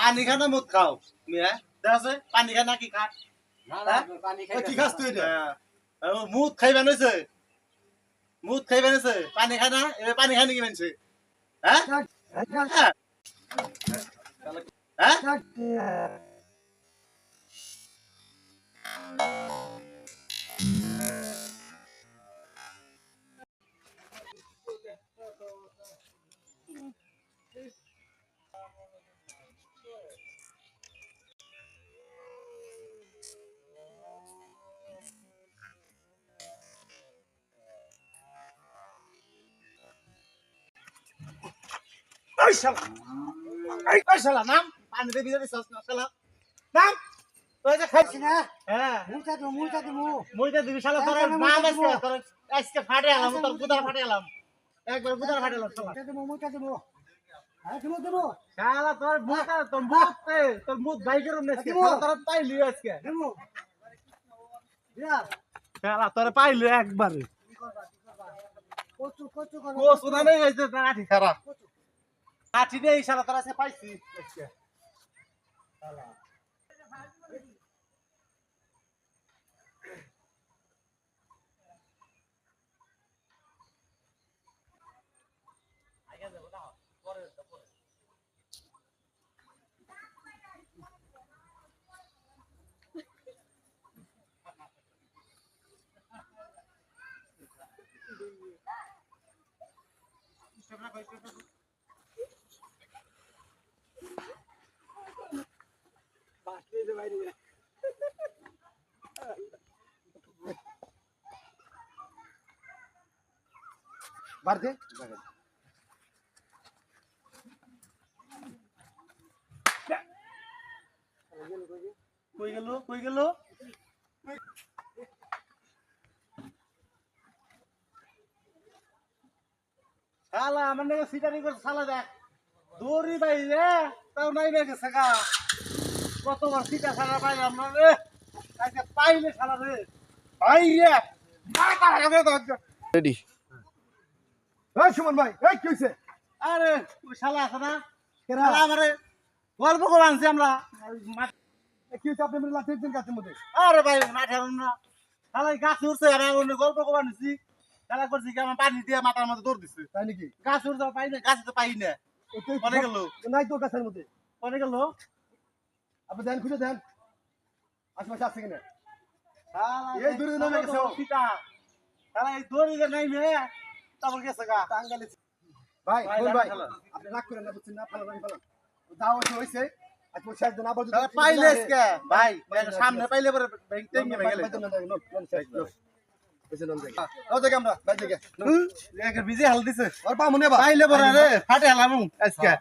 পানি খা না মুদ খাও মিয়া দেখছে পানি খা না কি খা না না পানি খাই কি খাস তুই এটা মুদ খাইবা নইছে মুদ খাইবা নইছে পানি খা না এবে পানি খানি কি মানছে হ্যাঁ হ্যাঁ ওই শালা ওই শালা নাম পানি দে বিজে সস না শালা নাম তুই যে খাইছ না হ্যাঁ মুটা তো মুইটা দিবি শালা তোর নাম আছে তোর আজকে ফাটে আলাম তোর গুদার ফাটে আলাম একবার গুদার ফাটে আলাম শালা মুটা দেবো হ্যাঁ দেবো শালা তোর মুটা তোর মুদ ভাই করুম না আজকে শালা তোর পাইলি আজকে দেবো দিয়া শালা তোর পাইলি একবার কচু কোস না নেই হইছে লাঠি খারাপ লাঠি নেই শালা তোর আজকে পাইছি আজকে শালা বাড়তে কই গেল শালা আমার নাকি সিটারি করে শালা দেখ দৌড়ি ভাই রে তাও নাই রে গেছে গা কতবার সিটা শালা পাইলাম না রে আজকে পাইলে শালা রে ভাই রে রেডি এই সুমন ভাই এই কি হইছে আরে ওই শালা আছে না শালা আমারে গল্প করে আনছি আমরা কি হইছে আপনি মিলে লাথি দিন গাছের মধ্যে আরে ভাই মাঠে না শালা গাছ উঠছে আমি অন্য গল্প করে আনছি শালা করছি কি আমার পানি দিয়ে মাথার মধ্যে দৌড় দিচ্ছে তাই নাকি গাছ উঠতে পাই না গাছ তো পাই না কোনে গেল নাই তো গাছের মধ্যে কোনে গেল আপনি দেন খুঁজে দেন আশেপাশে আছে কিনা শালা এই দূরে নামে গেছে ও। সিটা শালা এই দড়ি যে নাই মে তারপর গেছে গা টাঙ্গালে ভাই ভাই, বল ভাই ফেলো। আপনি রাগ করেন না বুঝছেন না ফেলান দাও হইছে আজকে ছেড়ে দেন আবার শালা পাইলে আজকে ভাই এটা সামনে পাইলে পরে ব্যাংক টেঙ্গে গেলে আমরা বাইরে বিজি হাল দিছে আর পা মনে বা পাইলে পরে রে ফাটে হালাম আজকে